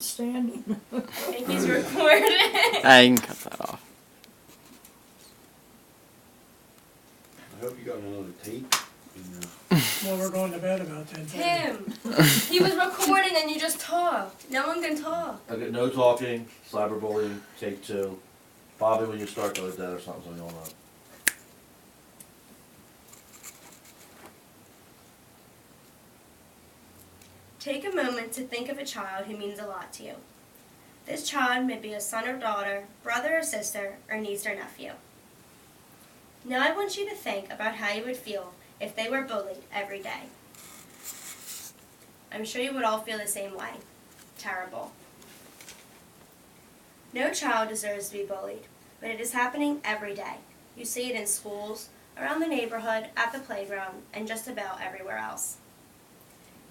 Standing. And he's recording. I can cut that off. I hope you got another tape. Well, we're going to bed about 10:30. Tim, he was recording and you just talked. No one can talk. Okay, no talking, cyberbullying, take two. Bobby, when you start, go to dead or something's going on. Take a moment to think of a child who means a lot to you. This child may be a son or daughter, brother or sister, or niece or nephew. Now I want you to think about how you would feel if they were bullied every day. I'm sure you would all feel the same way. Terrible. No child deserves to be bullied, but it is happening every day. You see it in schools, around the neighborhood, at the playground, and just about everywhere else.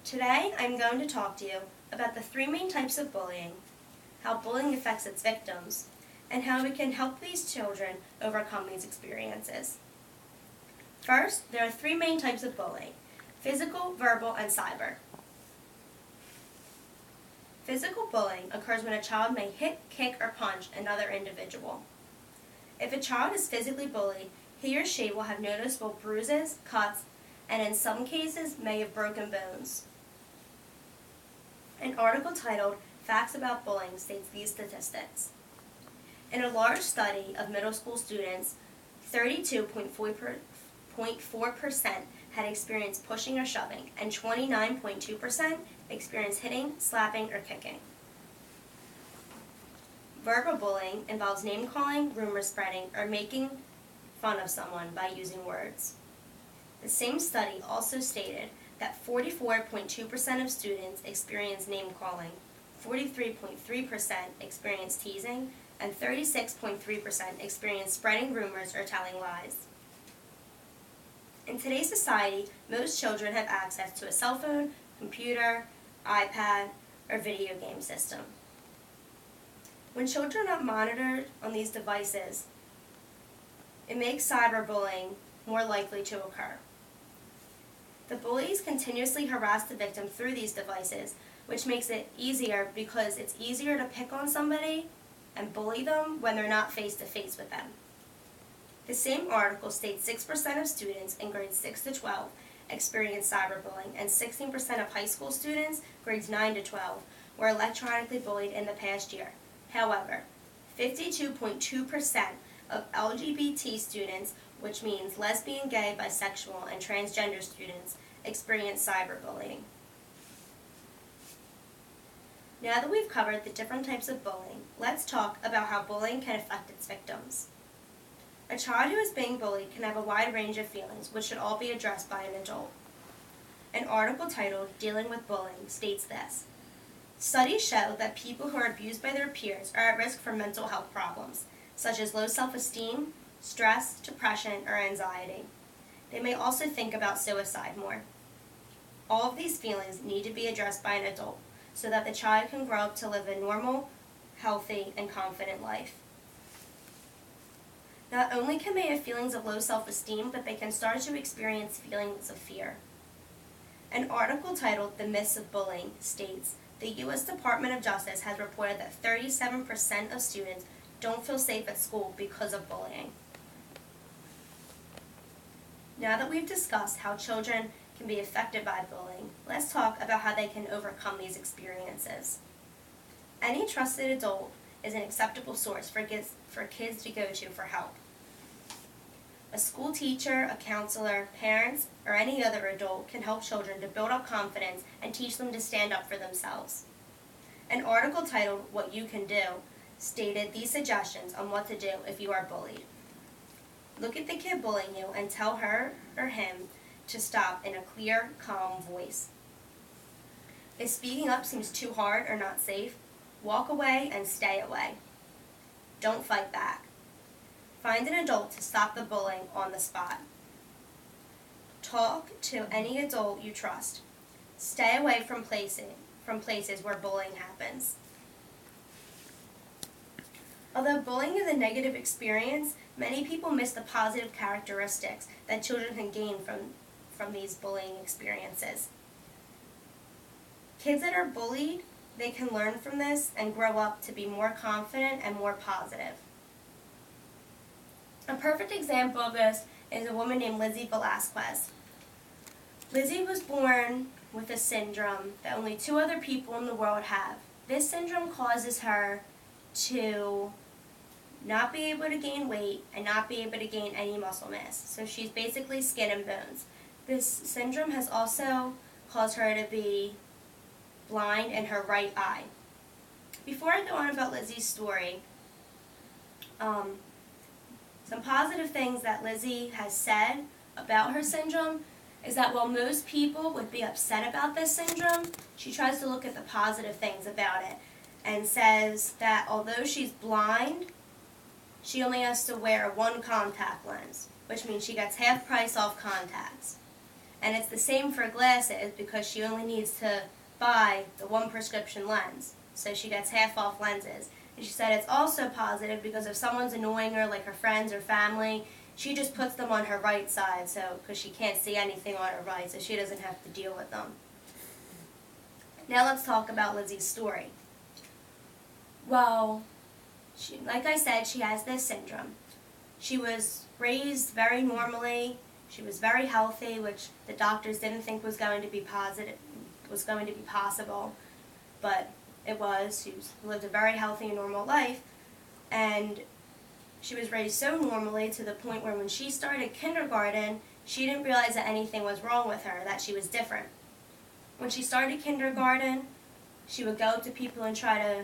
Today, I'm going to talk to you about the three main types of bullying, how bullying affects its victims, and how we can help these children overcome these experiences. First, there are three main types of bullying: physical, verbal, and cyber. Physical bullying occurs when a child may hit, kick, or punch another individual. If a child is physically bullied, he or she will have noticeable bruises, cuts, and in some cases may have broken bones. An article titled "Facts About Bullying" states these statistics. In a large study of middle school students, 32.4% had experienced pushing or shoving, and 29.2% experienced hitting, slapping, or kicking. Verbal bullying involves name-calling, rumor spreading, or making fun of someone by using words. The same study also stated that 44.2% of students experienced name-calling, 43.3% experienced teasing, and 36.3% experienced spreading rumors or telling lies. In today's society, most children have access to a cell phone, computer, iPad, or video game system. When children are monitored on these devices, it makes cyberbullying more likely to occur. The bullies continuously harass the victim through these devices, which makes it easier because it's easier to pick on somebody and bully them when they're not face-to-face with them. The same article states 6% of students in grades 6 to 12 experience cyberbullying, and 16% of high school students, grades 9 to 12, were electronically bullied in the past year. However, 52.2% of LGBT students, which means lesbian, gay, bisexual, and transgender students, experience cyberbullying. Now that we've covered the different types of bullying, let's talk about how bullying can affect its victims. A child who is being bullied can have a wide range of feelings, which should all be addressed by an adult. An article titled "Dealing with Bullying" states this: studies show that people who are abused by their peers are at risk for mental health problems, such as low self-esteem, stress, depression, or anxiety. They may also think about suicide more. All of these feelings need to be addressed by an adult so that the child can grow up to live a normal, healthy, and confident life. Not only can they have feelings of low self-esteem, but they can start to experience feelings of fear. An article titled "The Myths of Bullying" states the U.S. Department of Justice has reported that 37% of students don't feel safe at school because of bullying. Now that we've discussed how children can be affected by bullying, let's talk about how they can overcome these experiences. Any trusted adult is an acceptable source for kids to go to for help. A school teacher, a counselor, parents, or any other adult can help children to build up confidence and teach them to stand up for themselves. An article titled "What You Can Do" stated these suggestions on what to do if you are bullied. Look at the kid bullying you and tell her or him to stop in a clear, calm voice. If speaking up seems too hard or not safe, walk away and stay away. Don't fight back. Find an adult to stop the bullying on the spot. Talk to any adult you trust. Stay away from places where bullying happens. Although bullying is a negative experience, many people miss the positive characteristics that children can gain from these bullying experiences. Kids that are bullied, they can learn from this and grow up to be more confident and more positive. A perfect example of this is a woman named Lizzie Velasquez. Lizzie was born with a syndrome that only 2 other people in the world have. This syndrome causes her to not be able to gain weight and not be able to gain any muscle mass. So she's basically skin and bones. This syndrome has also caused her to be blind in her right eye. Before I go on about Lizzie's story, some positive things that Lizzie has said about her syndrome is that while most people would be upset about this syndrome, she tries to look at the positive things about it and says that although she's blind, she only has to wear 1 contact lens, which means she gets half price off contacts. And it's the same for glasses because she only needs to buy the 1 prescription lens, so she gets half off lenses. And she said it's also positive because if someone's annoying her, like her friends or family, she just puts them on her right side, so because she can't see anything on her right, so she doesn't have to deal with them. Now let's talk about Lizzie's story. Well, like I said, she has this syndrome. She was raised very normally. She was very healthy, which the doctors didn't think was going to be possible, but it was. She lived a very healthy and normal life, and she was raised so normally to the point where when she started kindergarten, she didn't realize that anything was wrong with her, that she was different. When she started kindergarten, she would go up to people and try to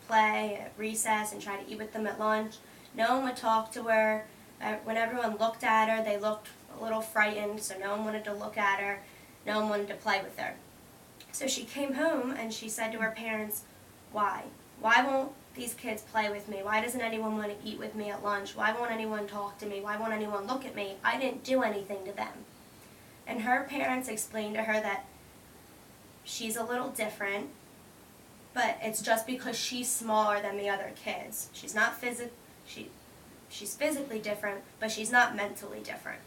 play at recess and try to eat with them at lunch. No one would talk to her. When everyone looked at her, they looked a little frightened, so no one wanted to look at her. No one wanted to play with her. So she came home and she said to her parents, why? Why won't these kids play with me? Why doesn't anyone want to eat with me at lunch? Why won't anyone talk to me? Why won't anyone look at me? I didn't do anything to them. And her parents explained to her that she's a little different, but it's just because she's smaller than the other kids. She's physically different, but she's not mentally different.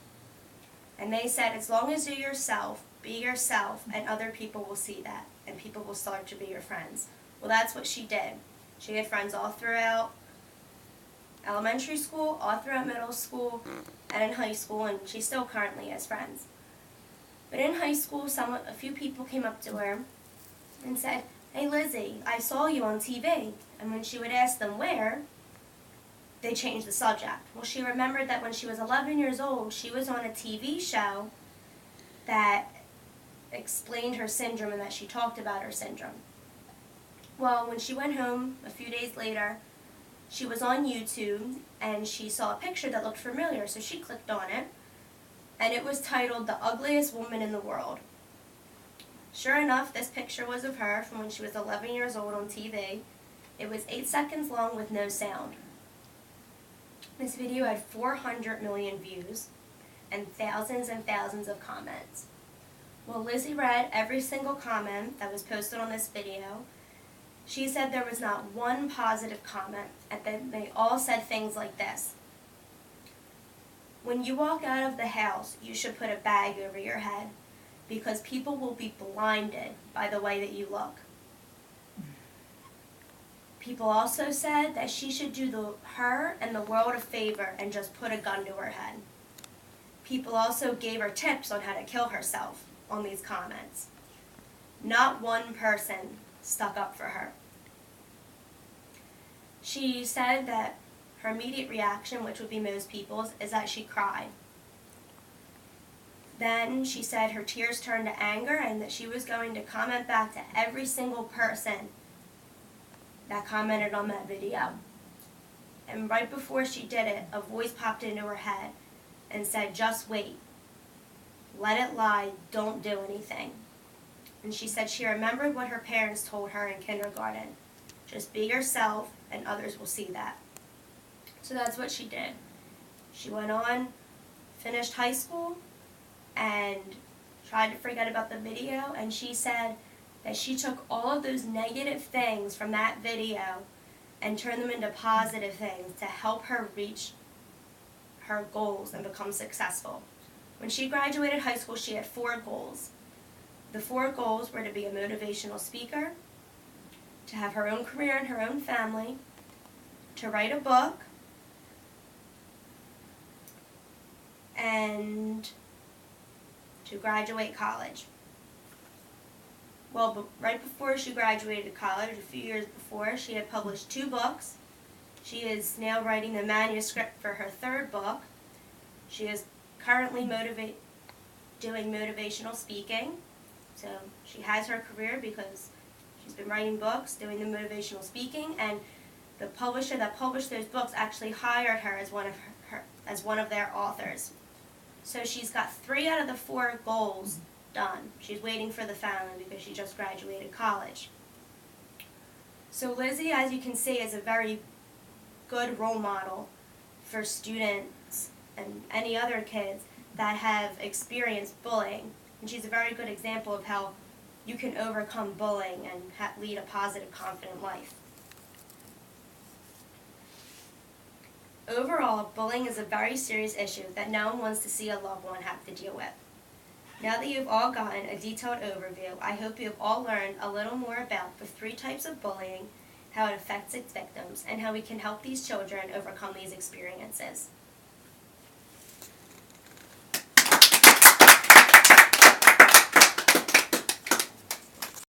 And they said, as long as you're yourself, be yourself, and other people will see that, and people will start to be your friends. Well, that's what she did. She had friends all throughout elementary school, all throughout middle school, and in high school, and she still currently has friends. But in high school, a few people came up to her and said, hey Lizzie, I saw you on TV. And when she would ask them where, they changed the subject. Well, she remembered that when she was 11 years old, she was on a TV show that explained her syndrome and that she talked about her syndrome. Well, when she went home a few days later, she was on YouTube and she saw a picture that looked familiar, so she clicked on it, and it was titled The Ugliest Woman in the World. Sure enough, this picture was of her from when she was 11 years old on TV. It was 8 seconds long with no sound. This video had 400 million views and thousands of comments. Well, Lizzie read every single comment that was posted on this video. She said there was not one positive comment, and then they all said things like this. When you walk out of the house, you should put a bag over your head because people will be blinded by the way that you look. People also said that she should do her and the world a favor and just put a gun to her head. People also gave her tips on how to kill herself on these comments. Not one person stuck up for her. She said that her immediate reaction, which would be most people's, is that she cried. Then she said her tears turned to anger and that she was going to comment back to every single person that commented on that video. And right before she did it, a voice popped into her head and said, just wait. Let it lie, don't do anything. And she said she remembered what her parents told her in kindergarten. Just be yourself and others will see that. So that's what she did. She went on, finished high school, and tried to forget about the video, and she said that she took all of those negative things from that video and turned them into positive things to help her reach her goals and become successful. When she graduated high school, she had 4 goals. The 4 goals were to be a motivational speaker, to have her own career and her own family, to write a book, and to graduate college. Well, right before she graduated college, a few years before, she had published 2 books. She is now writing the manuscript for her 3rd book. She is currently doing motivational speaking. So she has her career because she's been writing books, doing the motivational speaking, and the publisher that published those books actually hired her as one of their authors. So she's got 3 out of the 4 goals done. She's waiting for the family because she just graduated college. So Lizzie, as you can see, is a very good role model for students and any other kids that have experienced bullying. And she's a very good example of how you can overcome bullying and lead a positive, confident life. Overall, bullying is a very serious issue that no one wants to see a loved one have to deal with. Now that you've all gotten a detailed overview, I hope you've all learned a little more about the 3 types of bullying, how it affects its victims, and how we can help these children overcome these experiences.